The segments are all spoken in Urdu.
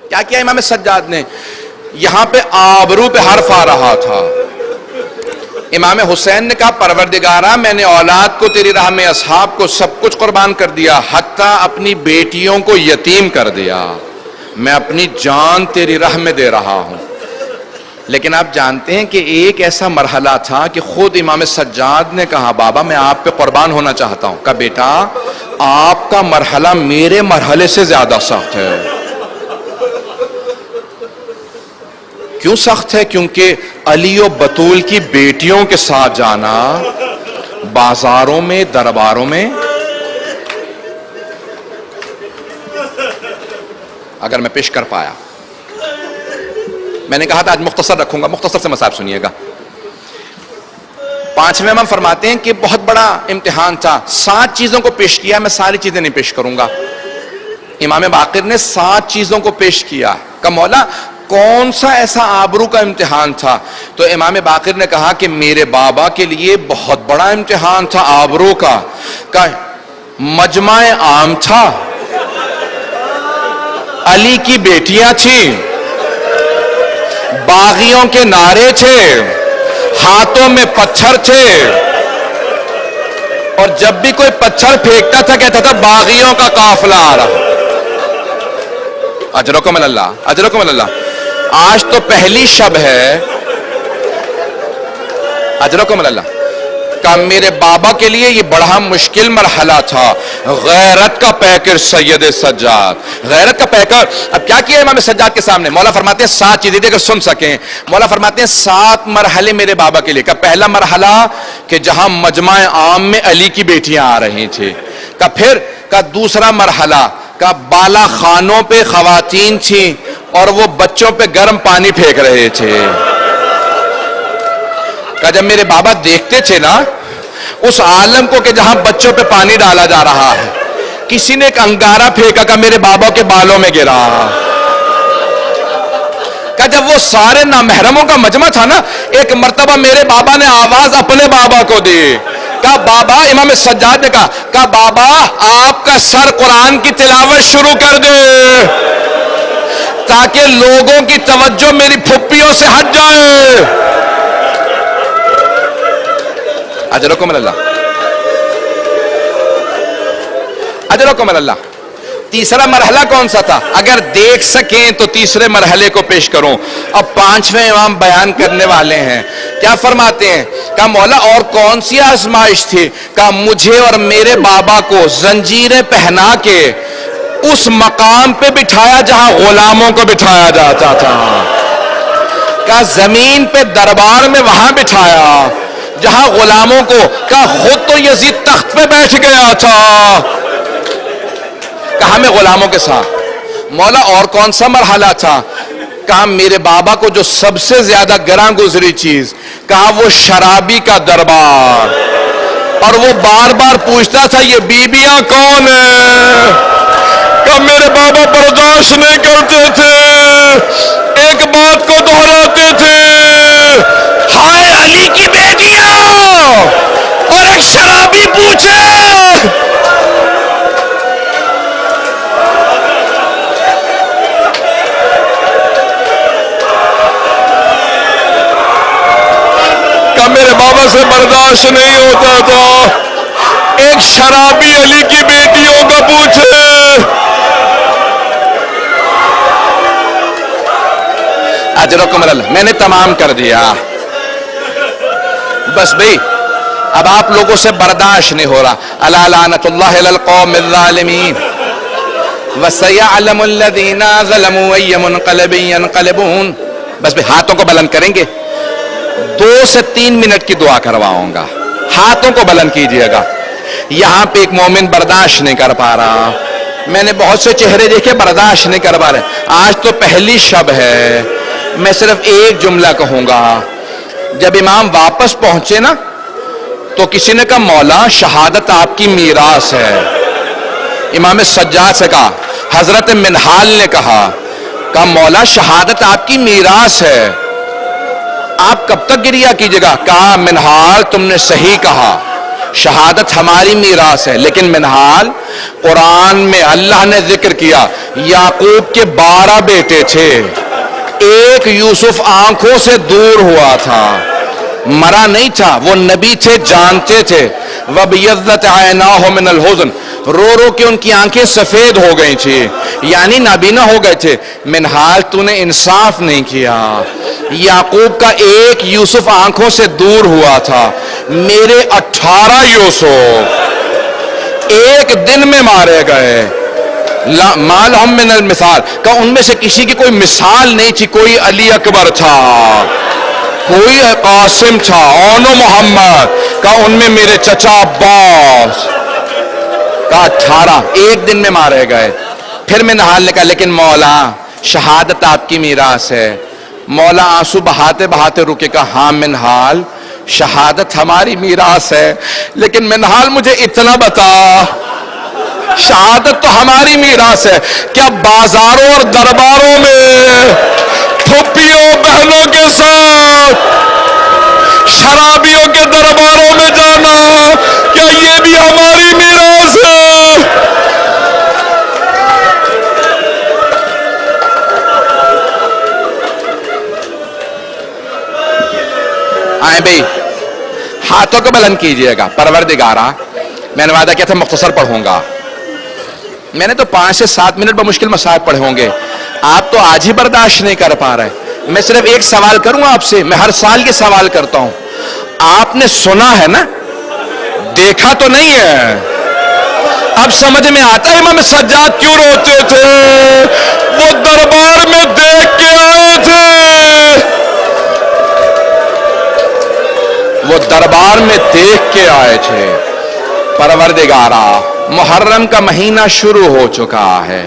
کیا کیا امام سجاد نے؟ یہاں پہ آبرو پہ حرف آ رہا تھا. امام حسین نے کہا پروردگارا میں نے اولاد کو تیری راہ میں، اصحاب کو سب کچھ قربان کر دیا، حتیٰ اپنی بیٹیوں کو یتیم کر دیا، میں اپنی جان تیری راہ میں دے رہا ہوں. لیکن آپ جانتے ہیں کہ ایک ایسا مرحلہ تھا کہ خود امام سجاد نے کہا بابا میں آپ پہ قربان ہونا چاہتا ہوں. کہا بیٹا آپ کا مرحلہ میرے مرحلے سے زیادہ سخت ہے. کیوں سخت ہے؟ کیونکہ علی و بطول کی بیٹیوں کے ساتھ جانا بازاروں میں، درباروں میں، اگر میں پیش کر پایا. میں نے کہا تھا آج مختصر رکھوں گا، مختصر سے مصائب سنیے گا. 5ویں امام فرماتے ہیں کہ بہت بڑا امتحان تھا، 7 چیزوں کو پیش کیا. میں ساری چیزیں نہیں پیش کروں گا. امام باقر نے 7 چیزوں کو پیش کیا. کہ مولا کون سا ایسا آبرو کا امتحان تھا؟ تو امام باقر نے کہا کہ میرے بابا کے لیے بہت بڑا امتحان تھا آبرو کا. کہ مجمع عام تھا، علی کی بیٹیاں تھیں، باغیوں کے نعرے تھے، ہاتھوں میں پتھر تھے، اور جب بھی کوئی پتھر پھینکتا تھا کہتا تھا باغیوں کا قافلہ آ رہا. اجرکم اللہ، اجرکم اللہ. آج تو پہلی شب ہے، اجرکم اللہ. کہ میرے بابا کے لیے یہ بڑا مشکل مرحلہ تھا. غیرت کا پیکر سید سجاد، غیرت کا پیکر. اب کیا کیا امام سجاد کے سامنے؟ مولا فرماتے ہیں 7 چیزیں اگر سن سکیں. مولا فرماتے ہیں 7 مرحلے میرے بابا کے لیے. کہ پہلا مرحلہ کہ جہاں مجمع عام میں علی کی بیٹیاں آ رہی تھی. کہ پھر کا دوسرا مرحلہ کہ بالا خانوں پہ خواتین تھیں اور وہ بچوں پہ گرم پانی پھینک رہے تھے. کہ جب میرے بابا دیکھتے تھے نا اس عالم کو کہ جہاں بچوں پہ پانی ڈالا جا رہا ہے، کسی نے ایک انگارہ پھینکا کہ میرے بابا کے بالوں میں گرا. کہ جب وہ سارے نامحرموں کا مجمع تھا نا، ایک مرتبہ میرے بابا نے آواز اپنے بابا کو دی. کہا بابا، امام سجاد نے کہا بابا آپ کا سر قرآن کی تلاوت شروع کر دے تاکہ لوگوں کی توجہ میری پھپھیوں سے ہٹ جائے. اجرکم اللہ، اجرکم اللہ. تیسرا مرحلہ کون سا تھا؟ اگر دیکھ سکیں تو تیسرے مرحلے کو پیش کروں. اب 5ویں امام بیان کرنے والے ہیں. کیا فرماتے ہیں؟ کہا مولا اور کون سی آزمائش تھی؟ کہا مجھے اور میرے بابا کو زنجیریں پہنا کے اس مقام پہ بٹھایا جہاں غلاموں کو بٹھایا جاتا تھا. کہا زمین پہ دربار میں وہاں بٹھایا جہاں غلاموں کو. کہا خود تو یزید تخت پہ بیٹھ گیا تھا. کہا ہمیں غلاموں کے ساتھ. مولا اور کون سا مرحلہ تھا؟ کہا میرے بابا کو جو سب سے زیادہ گراں گزری چیز، کہا وہ شرابی کا دربار. اور وہ بار بار پوچھتا تھا یہ بیبیاں کون ہیں؟ کہا میرے بابا برداشت نہیں کرتے تھے، ایک بات کو دہراتے تھے، ہائے علی کی بیٹیاں، اور ایک شرابی پوچھے. میرے بابا سے برداشت نہیں ہوتا تھا، ایک شرابی علی کی بیٹیوں کا پوچھے. اجرکم اللہ. میں نے تمام کر دیا. بس بھئی اب آپ لوگوں سے برداشت نہیں ہو رہا. الا لعنت اللہ علی القوم الظالمین وسيعلم الذين ظلموا اي منقلب ينقلبون. بس بھئی ہاتھوں کو بلند کریں گے. 2 سے 3 منٹ کی دعا کرواؤں گا. ہاتھوں کو بلند کیجئے گا. یہاں پہ ایک مومن برداشت نہیں کر پا رہا. میں نے بہت سے چہرے دیکھے برداشت نہیں کر پا رہے. آج تو پہلی شب ہے. میں صرف ایک جملہ کہوں گا. جب امام واپس پہنچے نا تو کسی نے کہا مولا شہادت آپ کی میراث ہے. امام سجاد سے کہا. حضرت منہال نے کہا مولا شہادت آپ کی میراث ہے، آپ کب تک گریہ کیجئے گا؟ کہا منہال تم نے صحیح کہا، شہادت ہماری میراث ہے، لیکن منہال قرآن میں اللہ نے ذکر کیا یعقوب کے 12 بیٹے تھے، ایک یوسف آنکھوں سے دور ہوا تھا، مرا نہیں تھا، وہ نبی تھے، جانتے تھے۔ وَبِيَضَّتْ عَيْنَاهُ مِنَ الْحُزْنِ، رو رو کے ان کی آنکھیں سفید ہو گئی تھی، یعنی نابینا ہو گئے تھے۔ منہال تو نے انصاف نہیں کیا، یعقوب کا ایک یوسف آنکھوں سے دور ہوا تھا، میرے 18 یوسف ایک دن میں مارے گئے۔ مَا لَهُم مِّنَ الْمِثَالِ، کہ ان میں سے کسی کی کوئی مثال نہیں تھی، کوئی علی اکبر تھا، کوئی قاسم تھا، اونو محمد، کہ ان میں میرے چچا عباس، کا 18 ایک دن میں مارے گئے۔ پھر منہال نے کہا لیکن مولا شہادت آپ کی میراث ہے۔ مولا آنسو بہاتے بہاتے رکے، کہا ہاں منہال شہادت ہماری میراث ہے، لیکن منہال مجھے اتنا بتا، شہادت تو ہماری میراث ہے، کیا بازاروں اور درباروں میں پھوپھیوں بہنوں کے ساتھ شرابیوں کے درباروں میں جانا، کیا یہ بھی ہماری میراث ہے؟ آئیں بھئی ہاتھوں کو بلند کیجئے گا۔ پروردگارہ، میں نے وعدہ کیا تھا مختصر پڑھوں گا، میں نے تو 5 سے 7 منٹ بمشکل مسائل پڑھے ہوں گے، آپ تو آج ہی برداشت نہیں کر پا رہے۔ میں صرف ایک سوال کروں آپ سے، میں ہر سال یہ سوال کرتا ہوں، آپ نے سنا ہے نا، دیکھا تو نہیں ہے؟ اب سمجھ میں آتا ہے امام سجاد کیوں روتے تھے، وہ دربار میں دیکھ کے آئے تھے، وہ دربار میں دیکھ کے آئے تھے۔ پروردگارہ، محرم کا مہینہ شروع ہو چکا ہے،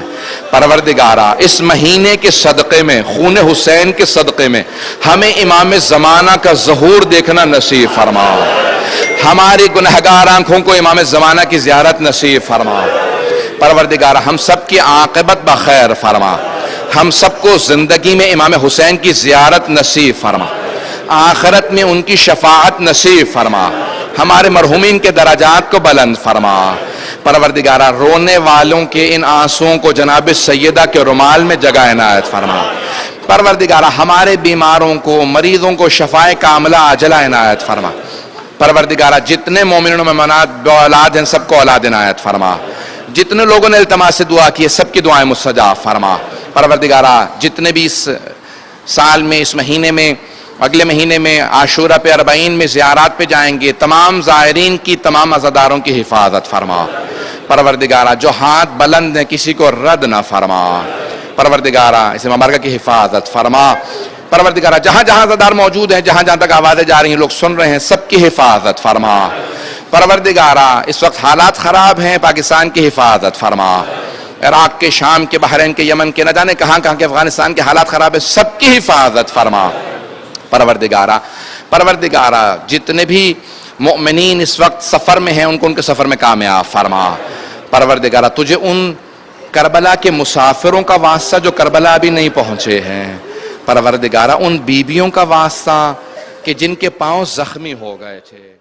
پروردگارہ اس مہینے کے صدقے میں، خون حسین کے صدقے میں ہمیں امام زمانہ کا ظہور دیکھنا نصیب فرما، ہماری گنہگار آنکھوں کو امام زمانہ کی زیارت نصیب فرما۔ پروردگارہ ہم سب کی عاقبت بخیر فرما، ہم سب کو زندگی میں امام حسین کی زیارت نصیب فرما، آخرت میں ان کی شفاعت نصیب فرما، ہمارے مرحومین کے درجات کو بلند فرما۔ پروردگارہ رونے والوں کے ان آنسوؤں کو جناب سیدہ کے رومال میں جگہ عنایت فرما۔ پروردگارہ ہمارے بیماروں کو، مریضوں کو شفائے کاملہ عاجلہ عنایت فرما۔ پروردگارہ جتنے مومنین و مومنات باولاد ہیں سب کو اولاد عنایت فرما، جتنے لوگوں نے التماس سے دعا کی ہے سب کی دعائیں مستجاب فرما۔ پروردگارہ جتنے بھی اس سال میں، اس مہینے میں، اگلے مہینے میں عاشورہ پہ، 40 میں زیارات پہ جائیں گے، تمام زائرین کی، تمام عزاداروں کی حفاظت فرما۔ پروردگارہ جو ہاتھ بلند ہیں کسی کو رد نہ فرما، پروردگارہ اس مبارکہ کی حفاظت فرما۔ پروردگارہ جہاں جہاں عزادار موجود ہیں، جہاں جہاں تک آوازیں جا رہی ہیں، لوگ سن رہے ہیں، سب کی حفاظت فرما۔ پروردگارہ اس وقت حالات خراب ہیں، پاکستان کی حفاظت فرما، عراق کے، شام کے، بحرین کے، یمن کے، نہ جانے کہاں کہاں کے افغانستان کے حالات خراب ہیں، سب کی حفاظت فرما۔ پروردگارہ جتنے بھی مؤمنین اس وقت سفر میں ہیں ان کو ان کے سفر میں کامیاب فرما۔ پروردگارہ تجھے ان کربلا کے مسافروں کا واسطہ جو کربلا بھی نہیں پہنچے ہیں، پروردگارہ ان بیبیوں کا واسطہ کہ جن کے پاؤں زخمی ہو گئے تھے،